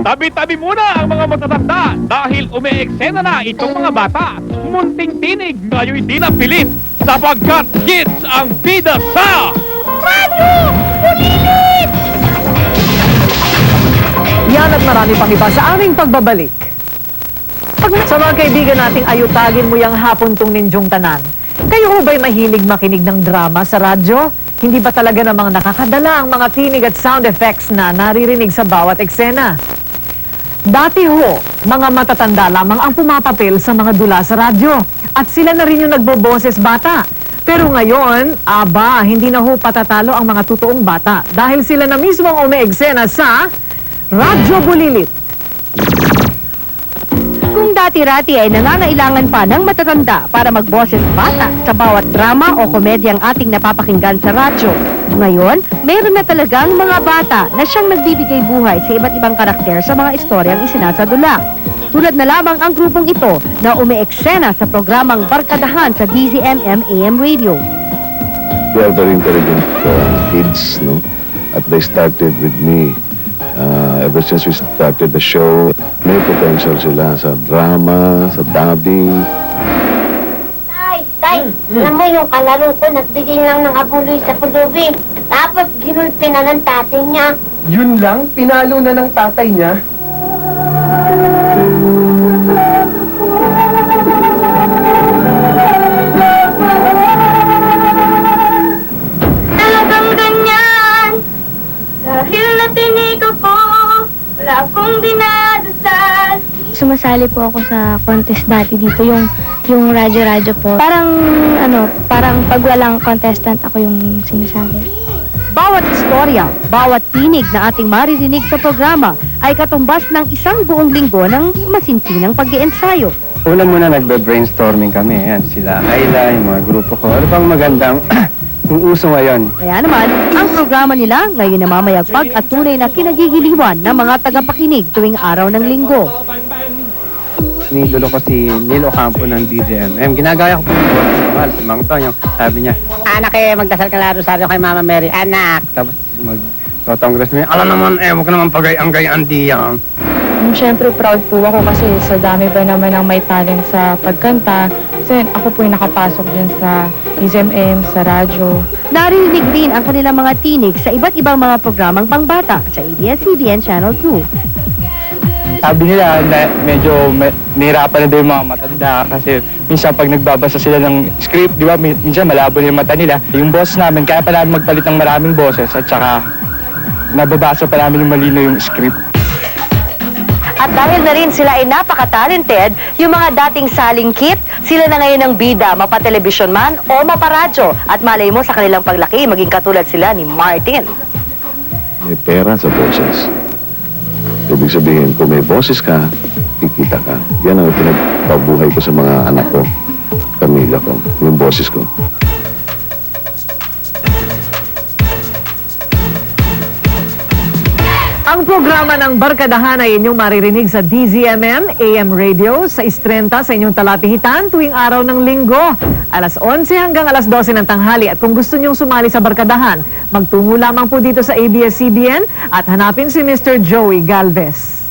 Tabi-tabi muna ang mga matatanda dahil umeeksena na itong mga bata. Munting tinig ngayon di na pilit sapagkat kids ang bida sa Radyo Bulilit! Yan at marami pang iba sa aming pagbabalik. Sa mga kaibigan nating ayutagin mo yung hapon tong ninjong tanan. Kayo ho ba'y mahilig makinig ng drama sa radyo? Hindi ba talaga namang nakakadala ang mga tinig at sound effects na naririnig sa bawat eksena? Dati ho, mga matatanda lamang ang pumapapil sa mga dula sa radyo. At sila na rin yung nagboboses bata. Pero ngayon, hindi na ho patatalo ang mga totoong bata dahil sila na mismo ang umeeksena sa Radyo Bulilit. Kung dati-rati ay nangangailangan pa ng matatanda para magboses bata sa bawat drama o komedyang ating napapakinggan sa radyo, ngayon, meron na talagang mga bata na siyang nagbibigay buhay sa iba't ibang karakter sa mga istoryang isinasadula. Tulad na lamang ang grupong ito na umeeksena sa programang Barkadahan sa DZMM AM Radio. They are very intelligent kids, no? At they started with me. Ever since we started the show, may potential sila sa drama, sa dubbing. Tay, alam mo yung kalaro ko, nagbigay lang ng abuloy sa pulubi. Tapos ginulpi na ng tatay niya. Yun lang? Pinalo na ng tatay niya? Talagang ganyan. Dahil natinig ako, wala akong dinadasal. Sumasali po ako sa contest dati dito, yung radyo-radyo po. Parang pag walang contestant ako yung sinasali. Bawat istorya, bawat tinig na ating maririnig sa programa ay katumbas ng isang buong linggo ng masinsinang pag-iensayo. Una muna nagbe-brainstorming kami. Yan, sila Ayla, yung mga grupo ko. Ano bang magandang kung uso ngayon? Kaya naman, ang programa nila ngayon na mamayagpag at tunay na kinagigiliwan ng mga tagapakinig tuwing araw ng linggo. Nidolo ko si Neil Ocampo ng DZMM. Ginagaya ko po yung boss si Mang Tong. Sabi niya, anak magdasal ka laro sabi ko kay Mama Mary, anak. Tapos mag-congress niya, alam naman huwag ka naman pagay-ang-gayaan diyan. Siyempre proud po ako kasi sa dami ba naman ang may talent sa pagkanta. Kasi ako po yung nakapasok dyan sa DZMM, sa radyo. Naririnig din ang kanilang mga tinig sa iba't ibang mga programang pangbata sa ABS-CBN Channel 2. Sabi nila na medyo nahirapan na daw yung mga matanda kasi minsan pag nagbabasa sila ng script, di ba, minsan malabo na yung mata nila. Yung boss namin, kaya pa namin magpalit ng maraming boses at saka nababasa pa namin yung malino yung script. At dahil na rin sila ay napaka-talented, yung mga dating salingkit, sila na ngayon ang bida, mapa-television man o mapa-radyo. At malay mo sa kanilang paglaki, maging katulad sila ni Martin. May pera sa boses. Ibig sabihin, kung may boses ka, kikita ka. Yan ang pinagpabuhay ko sa mga anak ko, pamilya ko, yung boses ko. Ang programa ng Barkadahan ay inyong maririnig sa DZMM AM Radio sa Istrenta sa inyong talatihitan tuwing araw ng linggo. Alas 11 hanggang alas 12 ng tanghali. At kung gusto nyong sumali sa Barkadahan, magtungo lamang po dito sa ABS-CBN at hanapin si Mr. Joey Galvez.